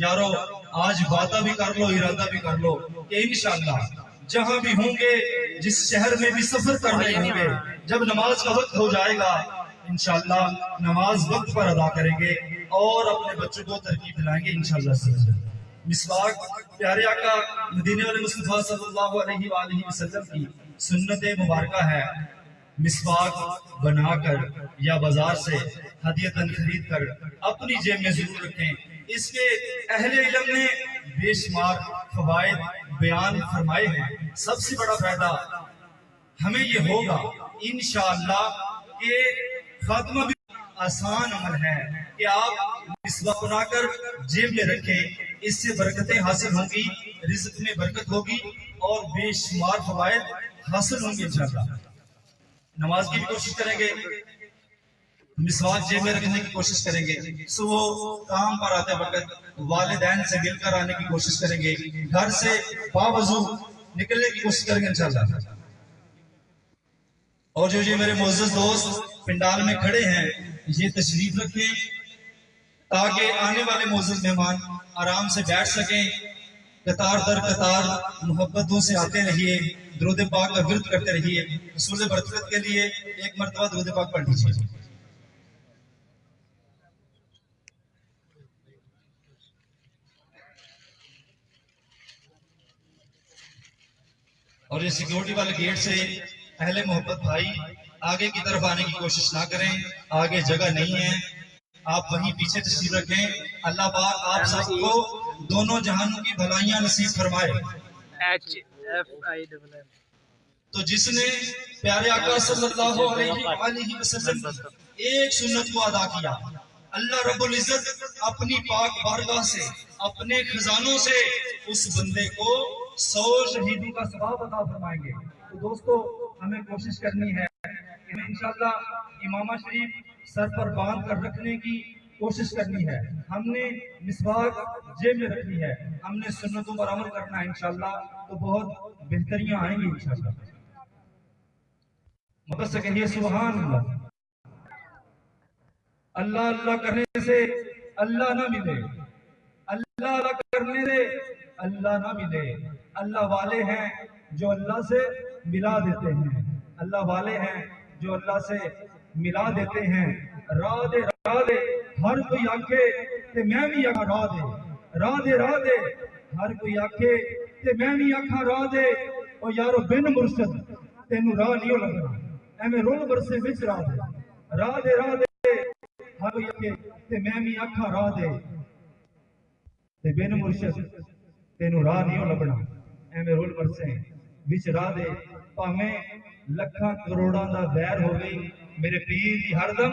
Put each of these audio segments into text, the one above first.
یارو آج وعدہ بھی کر لو، ارادہ بھی کر لو کہ انشاءاللہ جہاں بھی ہوں گے، جس شہر میں بھی سفر کر رہے ہوں گے، جب نماز کا وقت ہو جائے گا انشاءاللہ نماز وقت پر ادا کریں گے اور اپنے بچوں کو ترغیب دلائیں گے انشاءاللہ سے. مسواک پیارے آقا مدینے والے مصطفیٰ صلی اللہ علیہ وآلہ وسلم کی سنت مبارکہ ہے. مسواک بنا کر یا بازار سے ہدیتاً خرید کر اپنی جیب میں ضرور رکھیں. اس کے اہل علم نے بے شمار فوائد بیان فرمائے ہیں. سب سے بڑا فائدہ ہمیں یہ ہوگا انشاءاللہ کہ خاتمہ بھی آسان عمل ہے کہ آپ مسواک بنا کر جیب میں رکھیں. اس سے برکتیں حاصل ہوں گی، رزق میں برکت ہوگی اور بے شمار فوائد حاصل ہوں گے انشاءاللہ. نماز کی بھی کوشش کریں گے، مسواک جیب میں رکھنے کی کوشش کریں گے. صبح کام پر آتے وقت والدین سے مل کر آنے کی کوشش کریں گے. گھر سے باوضو نکلنے کی کوشش کریں گے انشاءاللہ. اور جو یہ میرے معزز دوست پنڈال میں کھڑے ہیں یہ تشریف رکھیں تاکہ آنے والے معزز مہمان آرام سے بیٹھ سکیں. قطار در قطار محبتوں سے آتے رہیے، درود پاک کا ورد کرتے رہیے. حصول برکت کے لیے ایک مرتبہ درود پاک پڑھ لیجیے. اور یہ سیکیورٹی والے گیٹ سے اہل محبت بھائی آگے کی طرف آنے کی کوشش نہ کریں، آگے جگہ نہیں ہے، آپ وہیں پیچھے تشریف رکھیں. اللہ پاک آپ سب کو دونوں جہانوں کی بھلائیاں نصیب فرمائے. تو جس نے پیارے آقا صلی اللہ علیہ وسلم کی ایک سنت کو ادا کیا، اللہ رب العزت اپنی پاک بارگاہ سے اپنے خزانوں سے اس بندے کو 100 شہیدوں کا ثواب عطا فرمائیں گے. تو دوستو ہمیں کوشش کرنی ہے کہ انشاءاللہ امامہ شریف سر پر باندھ کر رکھنے کی کوشش کرنی ہے. ہم نے مسواک جیب میں رکھنی ہے، ہم نے سنتوں پر عمل کرنا ہے انشاءاللہ. تو بہت بہتریاں آئیں گی انشاءاللہ. مدد سے کہیے سبحان اللہ. اللہ اللہ کرنے سے اللہ نہ ملے، اللہ اللہ کرنے سے اللہ نہ ملے. اللہ والے ہیں جو اللہ سے ملا دیتے ہیں، اللہ والے ہیں جو اللہ سے ملا دیتے ہیں. راہ دے ہر کوئی آکھے تے میں بھی آکھاں راہ دے، راہ دے ہر کوئی آکھے تے میں بھی آکھاں راہ دے. او یارو بن مرشد تینوں راہ نہیں لگنا، ایویں رول برسے وچ راہ دے ہر کوئی آکھے تے میں بھی آکھاں راہ دے تے بن مرشد تینوں راہ نہیں لگنا، ایویں رول برسے وچ راہ دے. پاویں لکھاں کروڑاں دا ویر ہوے میرے پیر دی ہر دم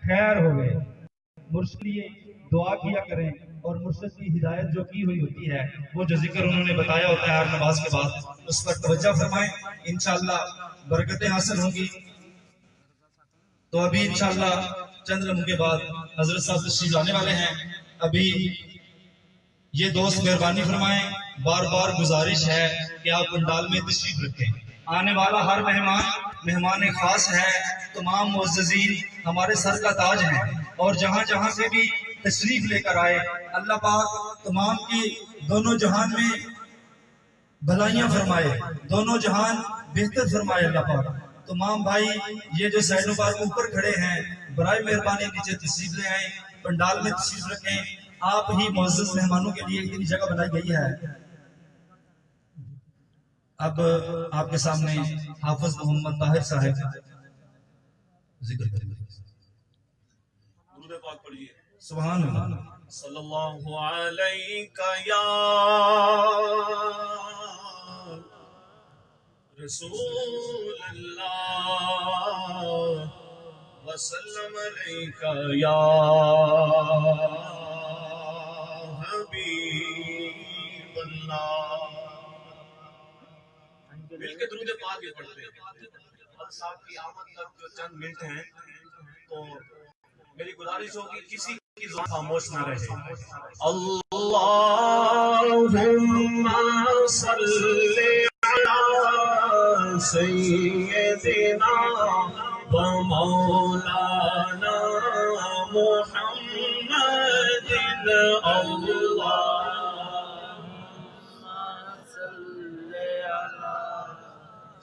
خیر ہوئے. مرشد لیے دعا کیا کریں اور مرشد کی ہدایت جو کی ہوئی ہوتی ہے وہ جو ذکر انہوں نے بتایا ہوتا ہے ہر نماز کے بعد اس پر توجہ فرمائیں، انشاءاللہ برکتیں حاصل ہوں گی. تو ابھی انشاءاللہ چند لمحوں کے بعد حضرت صاحب تشریف لانے والے ہیں. ابھی یہ دوست مہربانی فرمائیں، بار بار گزارش ہے کہ آپ پنڈال میں تشریف رکھیں. آنے والا ہر مہمان خاص ہے. تمام معززین ہمارے سر کا تاج ہیں اور جہاں جہاں سے بھی تشریف لے کر آئے اللہ پاک تمام کی دونوں جہان میں بھلائیاں فرمائے، دونوں جہان بہتر فرمائے اللہ پاک. تمام بھائی یہ جو سائڈوں پر اوپر کھڑے ہیں برائے مہربانی نیچے تشریف لے آئیں، پنڈال میں تشریف رکھیں. آپ ہی معزز مہمانوں کے لیے اتنی جگہ بنائی گئی ہے. اب آپ کے سامنے حافظ محمد طاہر صاحب ذکر کریں گے. درود پاک پڑھیے. سبحان اللہ. صلی اللہ علیہ یا رسول اللہ وسلم علیہ یا حبیب اللہ. مل کے درود پاک یہ پڑھتے ہیں. اب صاحب کی آمد تک جو چند منٹ ہیں تو میری گزارش ہوگی کسی کی زبان خاموش نہ رہے. اللہم صلی علی سیدنا و مولانا محمد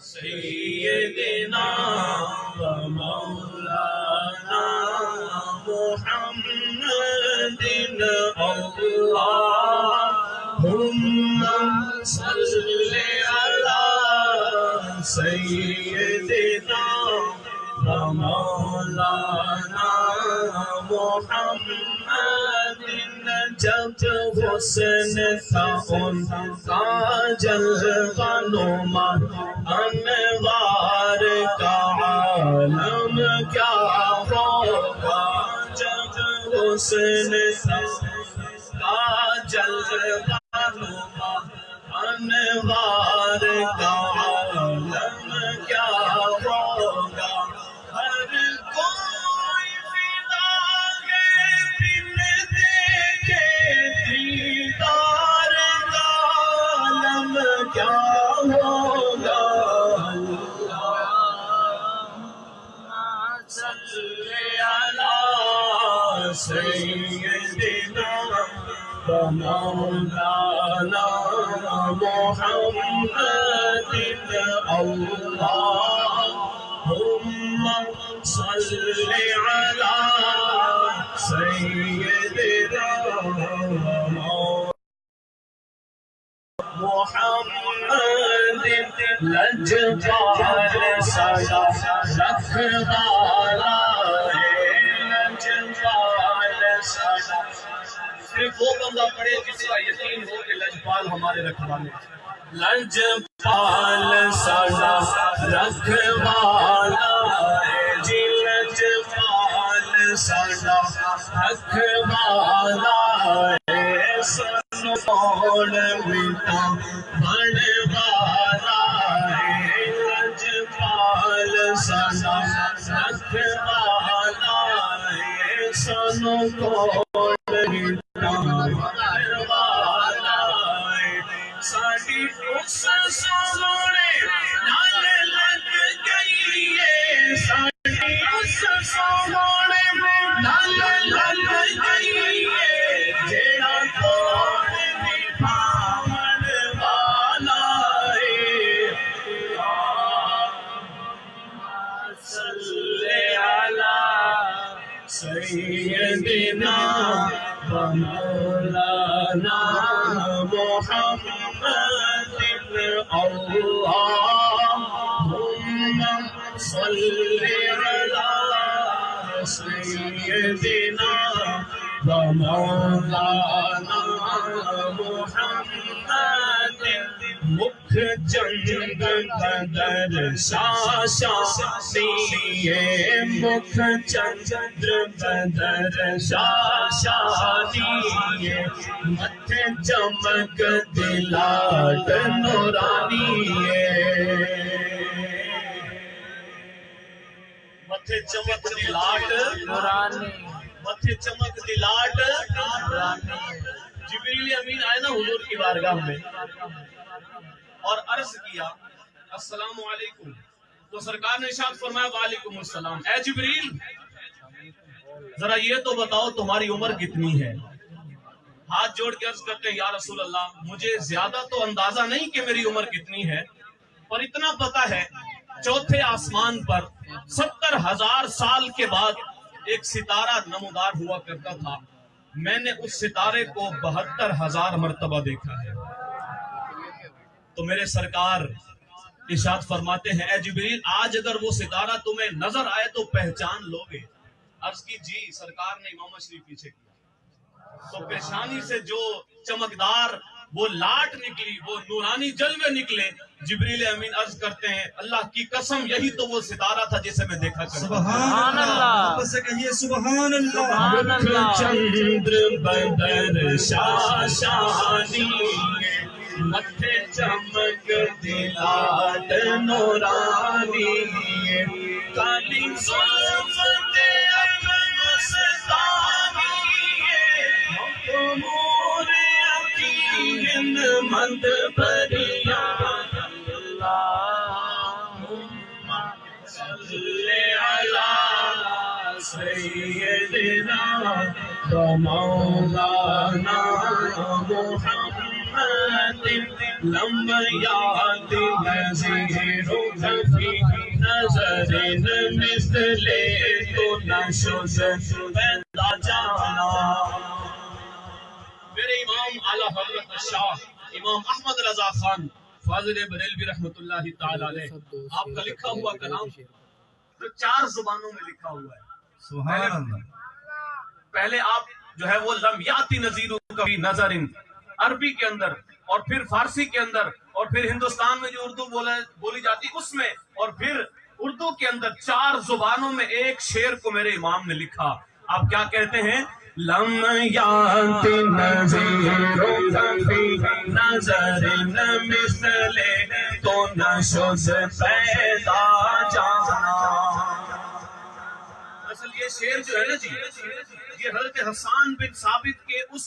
سیدنا و مولانا محمد اللہم صل علی سیدنا و مولانا محمد جب حسن تھا ان کا جلوہ نما انوار کا عالم کیا ہوگا جب حسن تھا کا جلوہ نما انوار کا عالم کیا ہوگا ہر کوئی فدا ہے بن دیکھے دیدار کا عالم کیا ہوگا صلی علی سیدنا و مولانا محمد اللہم صل علی سیدنا محمد لجپال سدا رکھوالا ہے لجپال سدا صرف وہ بندہ پڑھے جس کا یقین ہو کہ لجپال ہمارے رکھوالے لجپال سدا رکھوالا ہے جی لجپال سدا رکھوالا ہے سنوڑ مٹا بڑے والا ہے لجپال سدا رکھوالا ہے سنوڑ مٹا بڑے والا ہے ساڑی اس سونے نال لگ گئی ہے ساڑی اس سونے نال لگ گئی ہے جیڑا توڑ نبھاون والا ہے صلی علی سیدنا و مولانا محمد اللہم صل علی سیدنا و مولانا محمد مکھ چند قدر شاشانی مکھ چند قدر شاشانی متھے چمک دلاٹ نورانی متھے چمک دلاٹ نورانی متھے چمک دلاٹ نورانی جبریل امین آئے نا حضور کی بارگاہ میں اور عرض کیا السلام علیکم تو سرکار نے ارشاد فرمایا وعلیکم السلام اے جبریل ذرا یہ تو بتاؤ تمہاری عمر کتنی ہے ہاتھ جوڑ کے عرض کرتے ہیں یا رسول اللہ مجھے زیادہ تو اندازہ نہیں کہ میری عمر کتنی ہے پر اتنا پتا ہے چوتھے آسمان پر 70,000 سال کے بعد ایک ستارہ نمودار ہوا کرتا تھا میں نے اس ستارے کو 72,000 مرتبہ دیکھا ہے تو میرے سرکار ارشاد فرماتے ہیں اے جبریل آج اگر وہ ستارہ تمہیں نظر آئے تو پہچان لو گے عرض کی جی سرکار نے امام شریف پیچھے کیا تو پیشانی سے جو چمکدار وہ لاٹ نکلی وہ نورانی جلوے نکلے جبریل امین عرض کرتے ہیں اللہ کی قسم یہی تو وہ ستارہ تھا جسے میں دیکھا کرتا سبحان اللہ بس کہیے سبحان اللہ چندر بدر شاشانی متھے چمک دلاٹ نورانی کالی زلف تے اکھن مستانی مور عقین مند بریاں اللہم صلی علی سیدنا و مولانا لم یاتی نظیرک فی نظر مثل تو نشد پیدا جانا. میرے امام اعلیٰ حضرت شاہ امام احمد رضا خان فاضل بریلوی رحمۃ اللہ تعالی علیہ، آپ کا لکھا ہوا کلام جو 4 زبانوں میں لکھا ہوا ہے. سبحان اللہ. پہلے آپ جو ہے وہ لم یاتی نظیر فی نظر عربی کے اندر، اور پھر فارسی کے اندر، اور پھر ہندوستان میں جو اردو بولی جاتی اس میں، اور پھر اردو کے اندر 4 زبانوں میں ایک شعر کو میرے امام نے لکھا. آپ کیا کہتے ہیں؟ لم یاتی نظیرک فی نظر مثل تو نشد پیدا جانا. اصل یہ شعر جو ہے نا جی، یہ حضرت حسان بن ثابت کے اس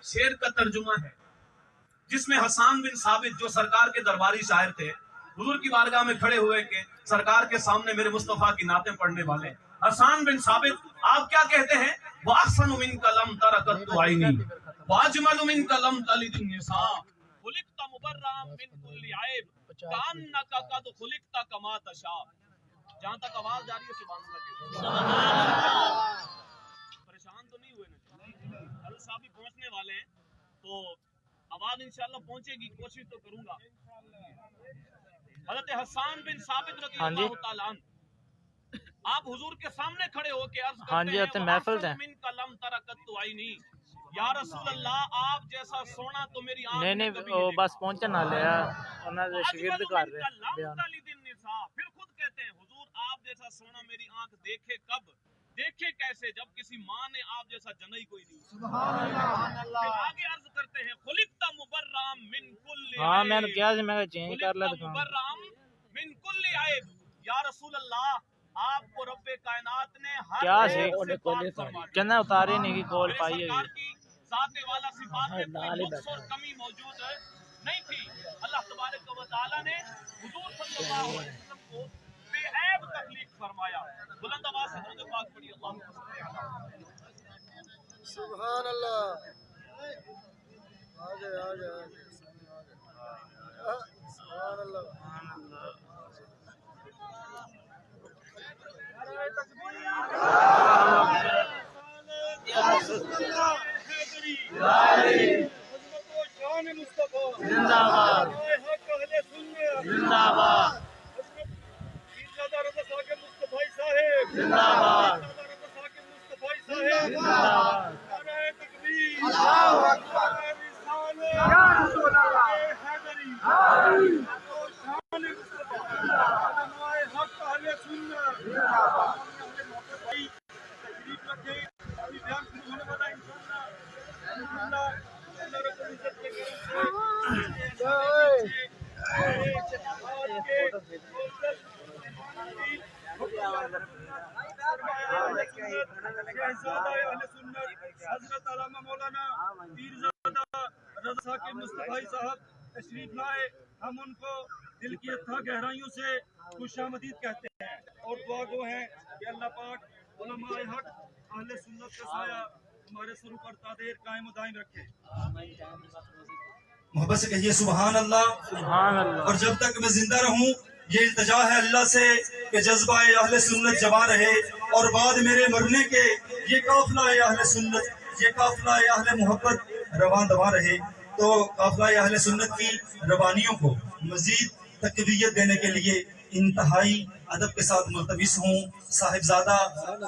شعر کا ترجمہ ہے جس میں حسان بن ثابت جو سرکار کے درباری شاعر تھے، حضور کی بارگاہ میں کھڑے ہوئے کہ سرکار کے سامنے میرے مصطفیٰ کی نعتیں پڑھنے والے حسان بن ثابت، آپ کیا کہتے ہیں؟ وَأَحْسَنُ مِنْكَ لَمْ تَرَ قَطُّ عَيْنِي وَأَجْمَلُ مِنْكَ لَمْ تَلِدِ النِّسَاءُ خُلِقْتَ مُبَرَّأً مِنْ كُلِّ عَيْبٍ كَأَنَّكَ قَدْ خُلِقْتَ كَمَا تَشَاءُ. جہاں تک آواز جا رہی ہے سبحان اللہ. پریشان تو نہیں ہوئے نا؟ حضرت صاحب بھی پہنچنے والے ہیں تو آواز انشاءاللہ پہنچے گی، کوشش تو کروں گا. حضرت حسان بن ثابت رضی اللہ تعالیٰ عنہ، آپ حضور کے سامنے کھڑے ہو کے عرض کرتے ہیں وَأَحْسَنُ مِنْكَ لَمْ تَرَ قَطُّ عَيْنِي، یا رسول اللہ آپ جیسا سونا تو میری آنکھ نے کبھی نہیں دیکھا. بس پہنچن والے ہیں انہاں دے شاگرد کر رہے بیان. پھر خود کہتے ہیں حضور آپ جیسا سونا میری آنکھ دیکھے کب، دیکھے کیسے جب کسی ماں نے آپ جیسا جنا ہی کوئی نہیں. سبحان اللہ. پھر آگے عرض کرتے ہیں خلقت مبرّأً من کل عیب. ہاں میں نے کیا میں چینج کر لا خلقت مبرّأً من کل عیب. یا رسول اللہ آپ کو رب کائنات نے ہر کیا عیب سے سے پاک فرما دیا. چندہ اتاری نہیں کی کول پائی ہے. سرکار کی ذات والا صفات میں کوئی نقص اور کمی موجود نہیں تھی. اللہ تبارک و تعالی نے حضور صلی اللہ علیہ وسلم کو بے عیب تخلیق فرمایا. بلند آواز سے درود پاک پڑھیے اللہم صلی علی سبحان اللہ. آگے سبحان اللہ. زندہ باد زندہ باد زندہ باد زندہ باد. اللہ اکبر. یا رسول اللہ. حضرت علامہ مولانا پیرزادہ رضا ثاقب مصطفی صاحب تشریف لائے. ہم ان کو دل کی اتھا گہرائیوں سے خوش آمدید کہتے ہیں اور دعا گو ہیں کہ اللہ پاک علماء حق اہل سنت کا سایہ ہمارے سروں پر تادیر قائم و دائم رکھے. محبت سے کہیے سبحان اللہ. سبحان اللہ. اور جب تک میں زندہ رہوں یہ التجا ہے اللہ سے کہ جذبہ اہل سنت جمع رہے، اور بعد میرے مرنے کے یہ قافلہ اہل سنت، یہ قافلہ اہل محبت رواں دواں رہے. تو قافلہ اہل سنت کی روانیوں کو مزید تقویت دینے کے لیے انتہائی ادب کے ساتھ ملتمس ہوں صاحبزادہ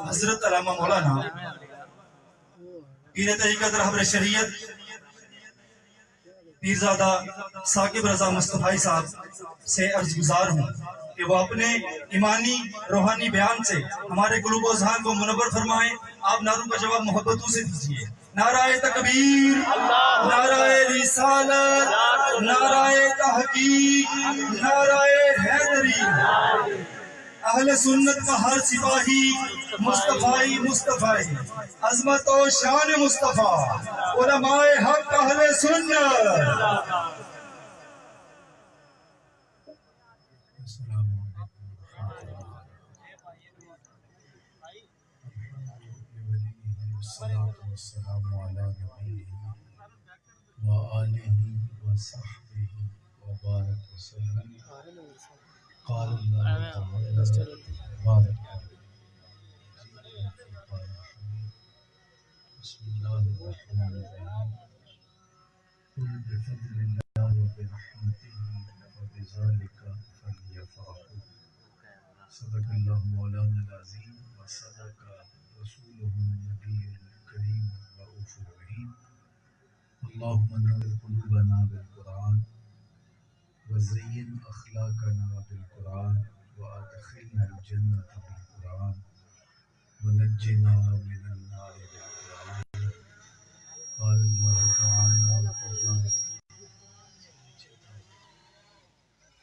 حضرت علامہ مولانا پیر طریقت رہبر شریعت پیرزادہ ثاقب رضا مصطفی صاحب سے عرض گزار ہوں کہ وہ اپنے ایمانی روحانی بیان سے ہمارے قلوب و اذہان کو منور فرمائیں. آپ نعروں کا جواب محبتوں سے دیجیے. نعرہ تکبیر، نعرہ رسالت، نعرہ تحقیق، نعرہ حیدری. اہل سنت کا ہر سپاہی مصطفی مصطفی، عظمت و شان مصطفیٰ، علماء حق اہل سنت. والسلام على نبيه وآله وصحبه وبارك وسلم قال الله تعالى بارك بسم الله الرحمن الرحيم قل بفضل الله وبرحمته فبذلك فليفرحوا صدق الله مولانا العظيم وصدق رسوله النبي الكريم الرؤوف الرحيم اللهم نور قلوبنا بالقرآن وزين أخلاقنا بالقرآن وأدخلنا الجنة بالقرآن ونجنا من النار بالقرآن قال الله تعالى وتبارك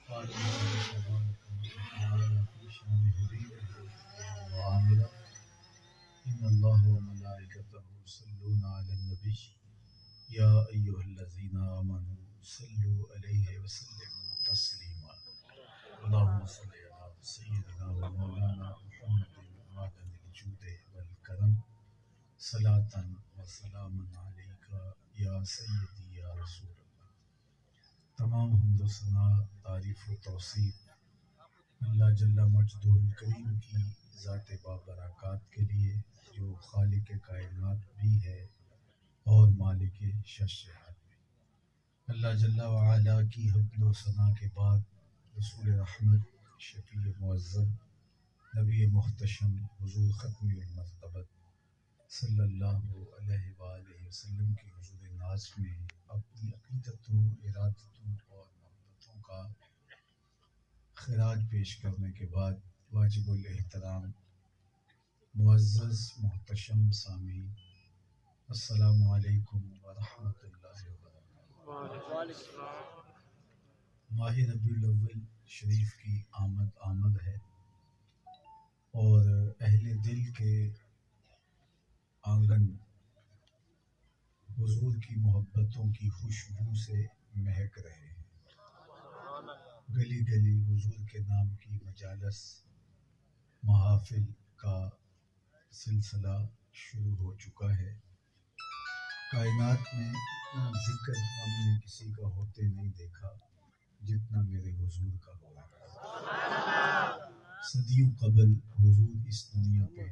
قال الله تبارك وتعالى في شان حبيبه وعامله إن الله وملائكته يصلون على النبي يا أيها الذين آمنوا صلوا عليه وسلموا تسليما اللهم صل على سيدنا ومولانا محمد معدن الجود والكرم صلاة وسلاما عليك یا سیدی یا رسول اللہ. تمام حمد و ثنا، تعریف و توصیف اللہ جل مجدہ الکریم کی ذات بابرکات کے لیے جو خالق کائنات بھی ہے اور مالک ششہات بھی. اللہ جل وعلا کی حمد و ثنا کے بعد رسول رحمت، شفیع معظم، نبی محتشم، حضور ختم المرتبت صلی اللہ علیہ وآلہ وسلم کی حضور ناز میں اپنی عقیدتوں، ارادتوں اور محبتوں کا خراج پیش کرنے کے بعد واجب الاحترام معزز محتشم سامعین، السلام علیکم ورحمۃ اللہ وبرکاتہ. ماہ ربیع الاول شریف کی آمد ہے اور اہل دل کے آنگن حضور کی محبتوں کی خوشبو سے مہک رہے ہیں. گلی گلی حضور کے نام کی مجالس، محافل کا سلسلہ شروع ہو چکا ہے. کائنات میں اتنا ذکر ہم نے کسی کا ہوتے نہیں دیکھا جتنا میرے حضور کا ہوا. صدیوں قبل حضور اس دنیا پہ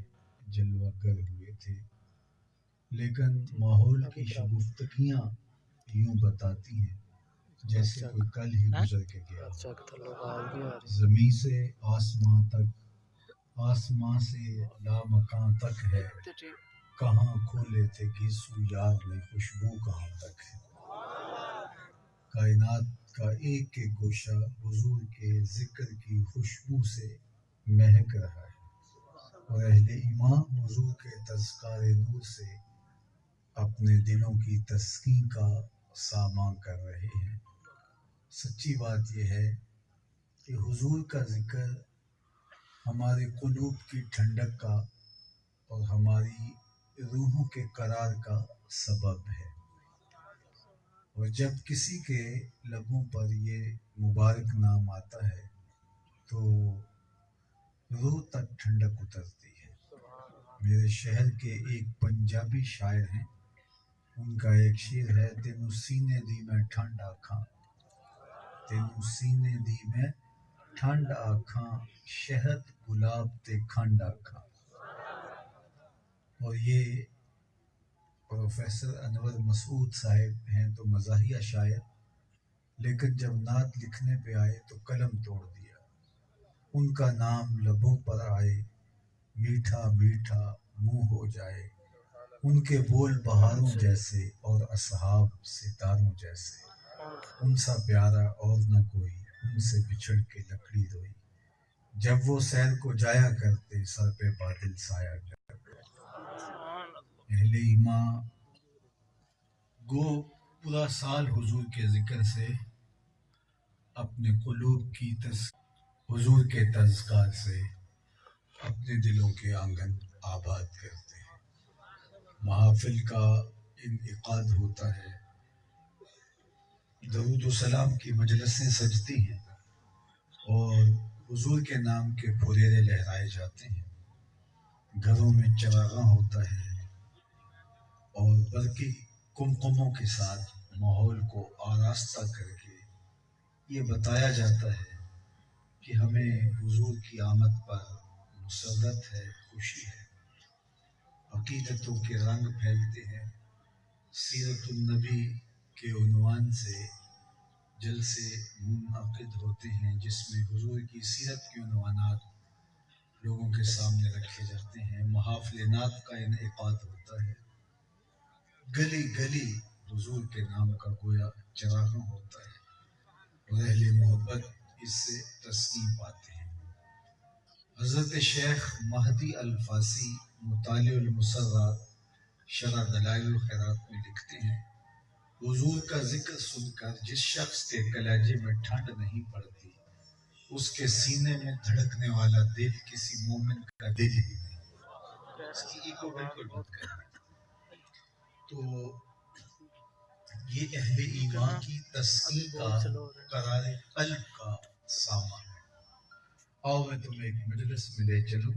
جلوہ گر ہوئے تھے، لیکن ماحول کی شگفتگیاں یوں بتاتی ہیں جیسے کوئی کل ہی گزر کے گیا. زمین سے آسماں تک، آسماں سے لامکاں تک ہے، کہاں کھولے تھے گیسو یار نے خوشبو کہاں تک ہے. کائنات کا ایک ایک گوشہ حضور کے ذکر کی خوشبو سے مہک رہا ہے اور اہل ایمان حضور کے تذکار نور سے اپنے دلوں کی تسکین کا ساماں کر رہے ہیں. سچی بات یہ ہے کہ حضور کا ذکر ہمارے قلوب کی ٹھنڈک کا اور ہماری روحوں کے قرار کا سبب ہے، اور جب کسی کے لبوں پر یہ مبارک نام آتا ہے تو روح تک ٹھنڈک اترتی ہے. میرے شہر کے ایک پنجابی شاعر ہیں، ان کا ایک شعر ہے: تینوں سینے دی میں ٹھنڈ آکھاں، تینوں سینے دی میں ٹھنڈ آکھاں، شہد گلاب تے کھنڈ آکھاں. اور یہ پروفیسر انور مسعود صاحب ہیں تو مزاحیہ شاعر، لیکن جب نعت لکھنے پہ آئے تو قلم توڑ دیا. ان کا نام لبوں پر آئے، میٹھا میٹھا منہ ہو جائے. ان کے بول بہاروں جیسے اور اصحاب ستاروں جیسے. ان سا پیارا اور نہ کوئی، ان سے بچھڑ کے لکڑی روئی. جب وہ سیر کو جایا کرتے، سر پہ بادل سایہ کرتے. اہل ایمان گو پورا سال حضور کے ذکر سے اپنے قلوب کی حضور کے تذکار سے اپنے دلوں کے آنگن آباد کرتے ہیں. محافل کا انعقاد ہوتا ہے، درود و سلام کی مجلسیں سجتی ہیں اور حضور کے نام کے پھریرے لہرائے جاتے ہیں. گھروں میں چراغاں ہوتا ہے اور برقی کمکموں کے ساتھ ماحول کو آراستہ کر کے یہ بتایا جاتا ہے کہ ہمیں حضور کی آمد پر مسرت ہے، خوشی ہے، عقیدتوں کے رنگ پھیلتے ہیں۔ سیرت النبی کے عنوان سے جلسے منعقد ہوتے ہیں جس میں حضور کی سیرت کے عنوانات لوگوں کے سامنے رکھے جاتے ہیں، محافل نعت کا انعقاد ہوتا ہے، گلی گلی حضور کے نام کا گویا چراغاں ہوتا ہے اور اہل محبت اس سے تسلیم پاتے ہیں۔ حضرت شیخ مہدی الفاسی مطالع المسرات شرح دلائل الخیرات میں لکھتے ہیں، حضور کا ذکر سن کر جس شخص کے کلیجے میں ٹھنڈ نہیں پڑتی، اس کے سینے میں دھڑکنے والا دل کسی مومن کا دل ہی نہیں۔ اس کی ایکو بالکل بات کریں تو یہ اہل ایمان کی تسکین کا قرار قلب کا سامان ہے۔ آؤ میں تمہیں ایک مجلس میں لے چلوں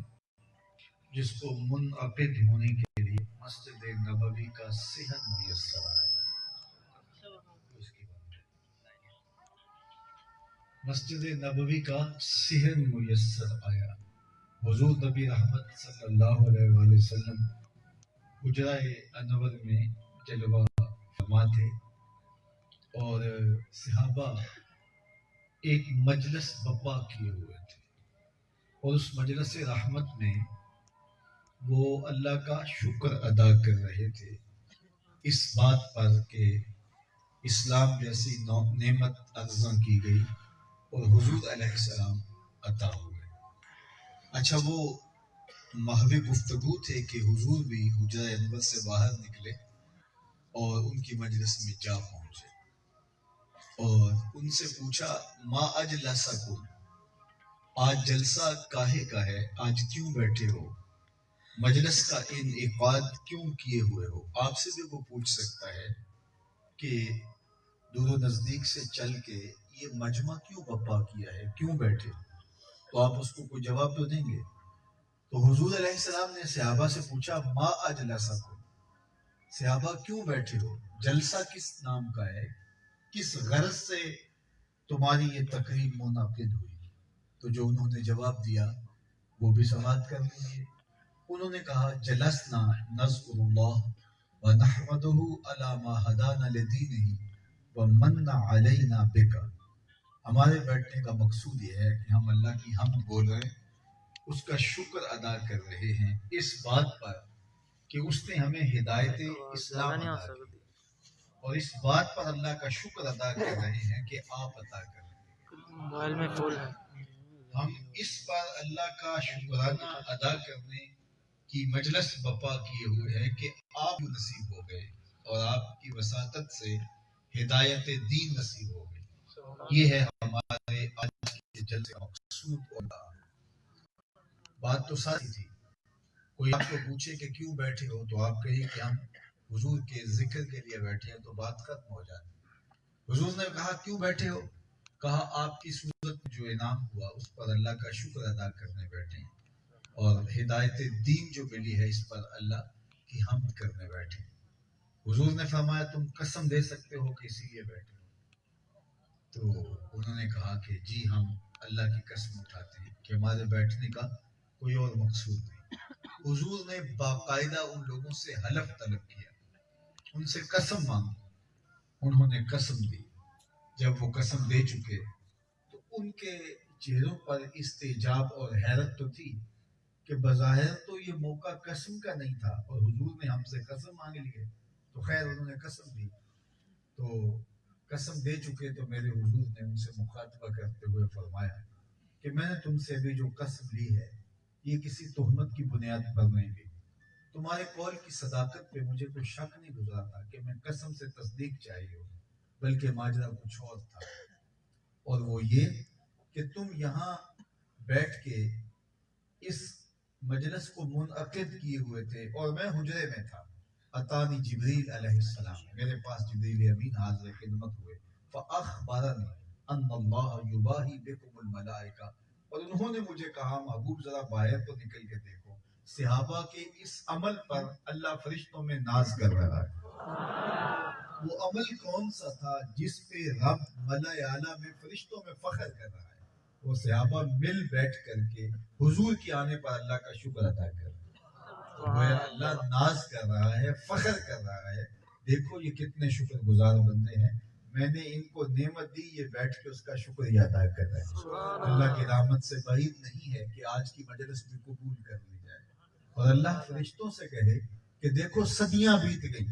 جس کو منعقد ہونے کے لیے مسجد نبوی کا صحن میسر آیا۔ مسجد نبوی کا صحن میسر آیا۔ حضور نبی رحمت صلی اللہ علیہ وآلہ وسلم حجرہ انور میں جلوہ فرما تھے اور صحابہ ایک مجلس برپا کیے ہوئے تھے اور اس مجلس رحمت میں وہ اللہ کا شکر ادا کر رہے تھے اس بات پر کہ اسلام جیسی نعمت عرضہ کی گئی اور حضور علیہ السلام عطا ہوئے۔ اچھا وہ محو گفتگو تھے کہ حضور بھی حجرہ انور سے باہر نکلے اور ان کی مجلس میں جا پہنچے اور ان سے پوچھا ما اجلسکم، آج جلسہ کاہے کا ہے، آج کیوں بیٹھے ہو، مجلس کا انعقاد کیوں کیے ہوئے ہو۔ آپ سے بھی وہ پوچھ سکتا ہے کہ دور و نزدیک سے چل کے یہ مجمع کیوں برپا کیا ہے، کیوں بیٹھے، تو آپ اس کو کوئی جواب تو دیں گے۔ تو حضور علیہ السلام نے صحابہ سے پوچھا ما اجلسکم، صحابہ کیوں بیٹھے ہو، جلسہ کس نام کا ہے، کس غرض سے تمہاری یہ تقریب منعقد ہوئی۔ تو جو انہوں نے جواب دیا وہ بھی سماعت کر لیجیے۔ انہوں نے کہا جلسنا نذکر اللہ ونحمدہ علی ما ہدانا لدینہ ومن علینا بک، ہمارے بیٹھنے کا مقصود یہ ہے کہ ہم اللہ کی حمد بول رہے ہیں، اس کا شکر ادا کر رہے ہیں اس بات پر کہ اس نے ہمیں ہدایت اسلام عطا کی، اور اس بات پر اللہ کا شکر ادا کر رہے ہیں کہ آپ عطا کر رہے ہیں۔ موبائل میں فل ہے۔ ہم اس پر اللہ کا شکرانہ ادا کرنے کی مجلس برپا کیے ہوئے ہیں کہ آپ نصیب ہو گئے اور آپ کی وساطت سے ہدایت دین نصیب ہو گئی۔ یہ ہے ہمارے آج کے جلسے کا مقصود اور بات تو ساری تھی۔ کوئی آپ کو پوچھے کہ کیوں بیٹھے ہو تو آپ کہیں کہ ہم حضور کے ذکر کے لیے بیٹھے ہیں تو بات ختم ہو جاتی۔ حضور نے کہا کیوں بیٹھے ہو، کہا آپ کی صورت میں جو انعام ہوا اس پر اللہ کا شکر ادا کرنے بیٹھے ہیں اور ہدایت دین جو ملی ہے اس پر اللہ کی حمد کرنے بیٹھے ہیں۔ حضور نے فرمایا تم قسم دے سکتے ہو کہ اسی لیے بیٹھے ہو، تو انہوں نے کہا کہ جی ہم اللہ کی قسم اٹھاتے ہیں کہ ہمارے بیٹھنے کا کوئی اور مقصود نہیں۔ حضور نے باقاعدہ ان لوگوں سے حلف طلب کیا، ان سے قسم مانگی، انہوں نے قسم دی۔ جب وہ قسم دے چکے تو ان کے چہروں پر استعجاب اور حیرت تو تھی کہ بظاہر تو یہ موقع قسم کا نہیں تھا اور حضور نے ہم سے قسم مانگ لی ہے، تو خیر انہوں نے قسم دی، تو قسم دے چکے تو میرے حضور نے ان سے مخاطبہ کرتے ہوئے فرمایا کہ میں نے تم سے بھی جو قسم لی ہے یہ کسی تہمت کی بنیاد پر نہیں لی، تمہارے قول کی صداقت پہ مجھے کوئی شک نہیں گزرا تھا کہ میں قسم سے تصدیق چاہیے ہو، بلکہ ماجرا کچھ اور تھا، اور وہ یہ کہ تم یہاں بیٹھ کے اس مجلس کو منعقد کیے ہوئے تھے اور میں حجرے میں تھا، اتانی جبریل علیہ السلام، میرے پاس جبریل امین حاضر خدمت ہوئے، فاخبرنی ان اللہ یباہی بکم الملائکہ، اور انہوں نے مجھے کہا محبوب ذرا باہر تو نکل کے دیکھو، صحابہ کے اس عمل پر اللہ فرشتوں میں ناز کر رہا ہے۔ وہ عمل کون سا تھا جس پہ رب ملائے اعلیٰ میں فرشتوں میں فخر کر رہا ہے؟ وہ صحابہ مل بیٹھ کر کے حضور کے آنے پر اللہ کا شکر ادا کر رہے ہیں۔ تو گویا اللہ ناز کر رہا ہے، فخر کر رہا ہے، دیکھو یہ کتنے شکر گزار بندے ہیں، میں نے ان کو نعمت دی، یہ بیٹھ کے اس کا شکریہ ادا کر رہے ہیں۔ اللہ کی رحمت سے بعید نہیں ہے کہ آج کی مجلس بھی قبول کر لی جائے اور اللہ فرشتوں سے کہے کہ دیکھو صدیاں بیت گئی،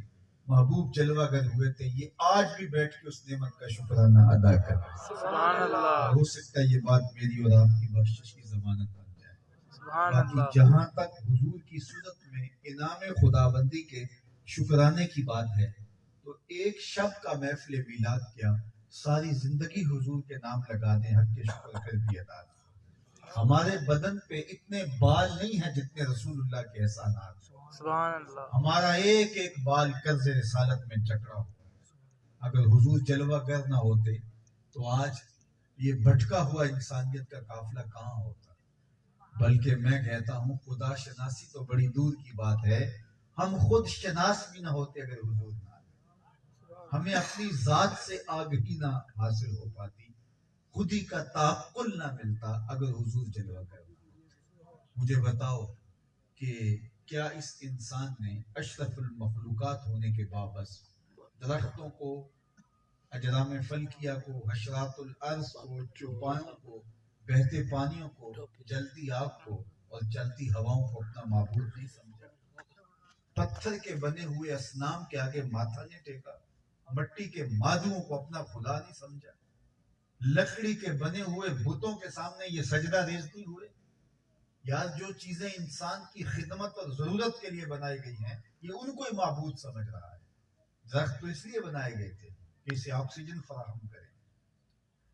محبوب جلوہ گر ہوئے تھے، یہ آج بھی بیٹھ کے اس نعمت کا شکرانہ ادا کر رہے ہیں۔ سبحان اللہ، ہو سکتا ہے یہ بات میری اور آپ کی بخشش کی ضمانت بن جائے۔ سبحان باقی اللہ، جہاں تک حضور کی صورت میں انعام خداوندی کے شکرانے کی بات ہے تو ایک شب کا محفل میلاد کیا، ساری زندگی حضور کے نام لگا دیں، حق کے شکر پھر بھی ادا دیں۔ ہمارے بدن پہ اتنے بال نہیں ہیں جتنے رسول اللہ کے احسانات ہیں۔ سبحان اللہ، ہمارا ایک ایک بال قرض رسالت میں چکرا ہو، اگر حضور جلوہ گر نہ ہوتے تو آج یہ بھٹکا ہوا انسانیت کا قافلہ کہاں ہوتا؟ بلکہ میں کہتا ہوں خدا شناسی تو بڑی دور کی بات ہے، ہم خود شناس بھی نہ ہوتے اگر حضور نہ آتے، ہمیں اپنی ذات سے آگہی نہ حاصل ہو پاتی، خودی کا تعقل نہ ملتا اگر حضور جلوہ گر نہ ہوتے۔ مجھے بتاؤ کہ کیا اس انسان نے اشرف المخلوقات ہونے کے باوجود درختوں کو، اجرام فلکیہ کو، حشرات الارض کو، چوپایوں کو، بہتے پانیوں کو، جلتی آگ کو اور چلتی ہواؤں کو اپنا معبود نہیں سمجھا؟ پتھر کے بنے ہوئے اصنام کے آگے ماتھا نہیں ٹیکا؟ مٹی کے مادوں کو اپنا خدا نہیں سمجھا؟ لکڑی کے بنے ہوئے بتوں کے سامنے یہ سجدہ ریز نہیں ہوئے؟ یار جو چیزیں انسان کی خدمت اور ضرورت کے لیے بنائی گئی ہیں یہ ان کو ہی معبود سمجھ رہا ہے۔ درخت تو اس لیے بنائے گئے تھے کہ اسے آکسیجن فراہم کریں،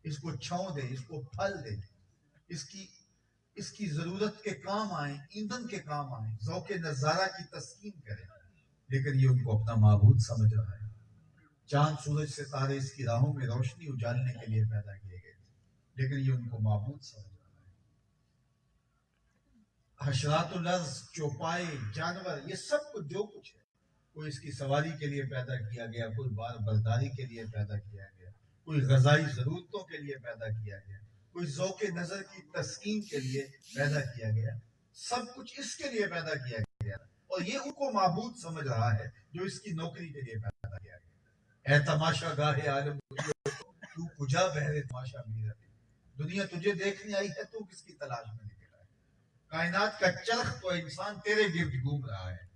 اس کو چھاؤں دے، اس کو پھل دے، اس کی ضرورت کے کام آئیں، ایندھن کے کام آئیں، ذوق نظارہ کی تسکین کریں، لیکن یہ ان کو اپنا معبود سمجھ رہا ہے۔ چاند سورج ستارے اس کی راہوں میں روشنی اجالنے کے لیے پیدا کیے گئے تھے، لیکن یہ ان کو معبود سمجھ رہا ہے۔ حشرات الارض، چوپائے، جانور، یہ سب کچھ جو کچھ ہے، کوئی اس کی سواری کے لیے پیدا کیا گیا، کوئی بار برداری کے لیے پیدا کیا گیا، کوئی غذائی ضرورتوں کے لیے پیدا کیا گیا، کوئی ذوق نظر کی تسکین کے لیے پیدا کیا گیا، سب کچھ اس کے لیے پیدا کیا گیا اور یہ ان کو معبود سمجھ رہا ہے جو اس کی نوکری کے لیے پیدا کیا گیا۔ اے تماشا گاہ عالم تو کجا بہرے تماشا میرا، دنیا تجھے دیکھنے آئی ہے، تو کس کی تلاش میں نکلا ہے؟ کائنات کا چرخ تو انسان تیرے گرد گھوم رہا ہے۔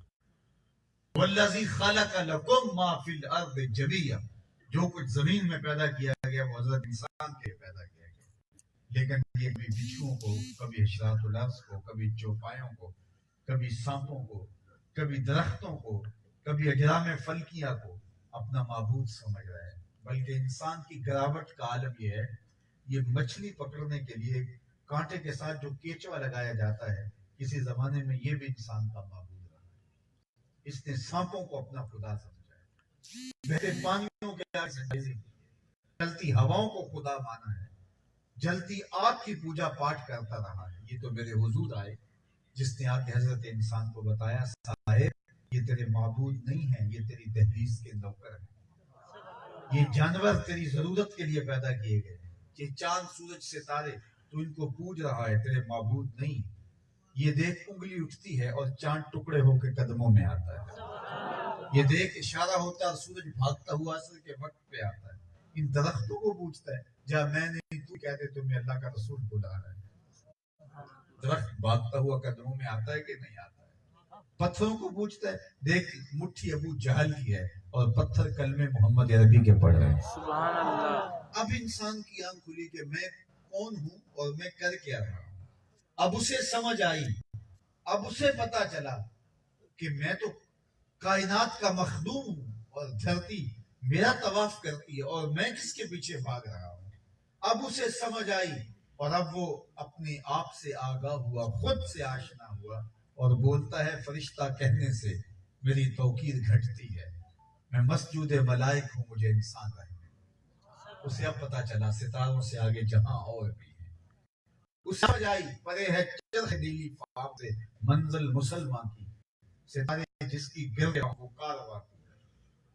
والذی خلق لکم ما فی الارض جمیعا، جو کچھ زمین میں پیدا کیا گیا وہ حضرت انسان کے پیدا کیا گیا، لیکن یہ کبھی بچھوؤں کو، کبھی حشرات الارض کو، کبھی چوپایوں کو، کبھی سانپوں کو، کبھی درختوں کو، کبھی اجرام فلکیہ کو اپنا معبود سمجھ رہا ہے۔ بلکہ انسان کی گراوٹ کا عالم یہ ہے، یہ مچھلی پکڑنے کے لیے کانٹے کے ساتھ جو کیچوا لگایا جاتا ہے، کسی زمانے میں یہ بھی انسان کا معبود رہا ہے۔ اس نے سانپوں کو اپنا خدا سمجھا ہے، بہتے پانیوں کے آگے سجدے کی ہے، چلتی ہواؤں کو خدا مانا ہے، جلتی آگ کی پوجا پاٹ کرتا رہا ہے۔ یہ تو میرے حضور آئے جس نے آ کے حضرت انسان کو بتایا، صاحب یہ تیرے معبود نہیں ہیں، یہ تیری دہلیز کے نوکر ہیں، یہ جانور تیری ضرورت کے لیے پیدا کیے گئے، یہ چاند سورج ستارے تو ان کو پوج رہا ہے، تیرے معبود نہیں۔ یہ دیکھ انگلی اٹھتی ہے اور چاند ٹکڑے ہو کے قدموں میں آتا ہے، یہ دیکھ اشارہ ہوتا ہے اور سورج بھاگتا ہوا اصل کے وقت پہ آتا ہے۔ ان درختوں کو پوچھتا ہے، جا میں نہیں تو کہتے تمہیں اللہ کا رسول بلا رہا ہے۔ درخت بھاگتا ہوا قدموں میں آتا ہے کہ نہیں آتا ہے؟ پتھروں کو پوچھتا ہے، دیکھ مٹھی ابو جہل کی ہے اور پتھر کلمے محمد عربی کے پڑھ رہے ہیں۔ سبحان اللہ، اب انسان کی آنکھ کھلی کہ میں کون ہوں اور میں کر کیا رہا ہوں۔ اب اسے سمجھ آئی، اب اسے پتا چلا کہ میں تو کائنات کا مخدوم ہوں اور دھرتی میرا طواف کرتی ہے اور میں کس کے پیچھے بھاگ رہا ہوں۔ اب اسے سمجھ آئی اور اب وہ اپنے آپ سے آگاہ ہوا، خود سے آشنا ہوا اور بولتا ہے فرشتہ کہنے سے میری توقیر گھٹتی ہے، میں مسجود ملائک ہوں، مجھے انسان رہنے۔ اسے اب پتا چلا ستاروں سے آگے جہاں اور بھی ہے۔ اسے سمجھ آئی پرے ہے چرخ نیلی فام سے منزل مسلمان کی، ستارے جس کی گرد وہ کارواں کی۔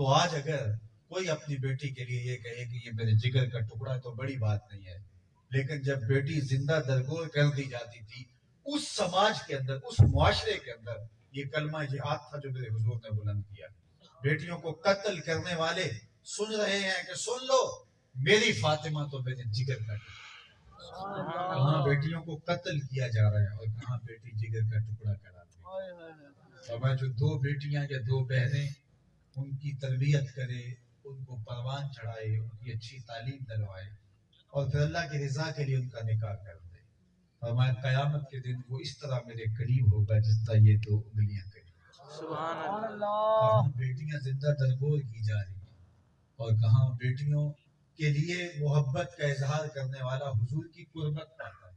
تو آج اگر کوئی اپنی بیٹی کے لیے یہ کہے کہ یہ میرے جگر کا ٹکڑا ہے تو بڑی بات نہیں ہے، لیکن جب بیٹی زندہ درگور کر دی جاتی تھی اس سماج کے اندر، اس معاشرے کے اندر، یہ کلمہ جہاد تھا جو میرے حضور نے بلند کیا۔ بیٹیوں کو قتل کرنے والے سن رہے ہیں کہ سن لو، میری فاطمہ تو میرے جگر کا ٹکڑا، کہاں بیٹیوں کو قتل کیا جا رہا ہے اور کہاں بیٹی جگر کا ٹکڑا کرا دی۔ اور میں جو دو بیٹیاں یا دو بہنیں ان کی تربیت کرے، ان کو پروان چڑھائے، ان کی اچھی تعلیم دلوائے اور پھر اللہ کی رضا کے لیے ان کا نکاح کر دے، اور میں قیامت کے دن وہ اس طرح میرے قریب ہوگا جس طرح یہ دو انگلیاں قریب۔ سبحان اللہ۔ کہاں بیٹیاں زندہ درگور کی جا رہی ہیں اور کہاں بیٹیوں کے لیے محبت کا اظہار کرنے والا حضور کی قربت پاتا ہے۔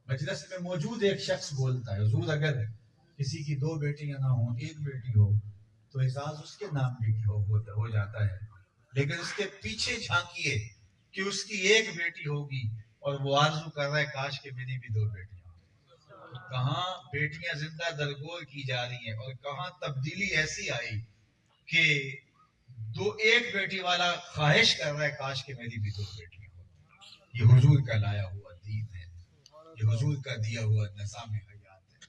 مجلس میں موجود ایک شخص بولتا ہے حضور اگر کسی کی دو بیٹیاں نہ ہوں، ایک بیٹی ہو تو اعزاز اس کے نام بھی ہو جاتا ہے، لیکن اس کے پیچھے جھانکیے کہ اس کی ایک بیٹی ہوگی اور وہ آرزو کر رہا ہے کاش کہ میری بھی دو بیٹیاں ہوں۔ کہاں بیٹیاں زندہ درگور کی جا رہی ہیں اور کہاں تبدیلی ایسی آئی کہ ایک بیٹی والا خواہش کر رہا ہے کاش کہ میری بھی دو بیٹیاں ہوں۔ یہ حضور کا لایا ہوا دین ہے، یہ حضور کا دیا ہوا نظام حیات ہے۔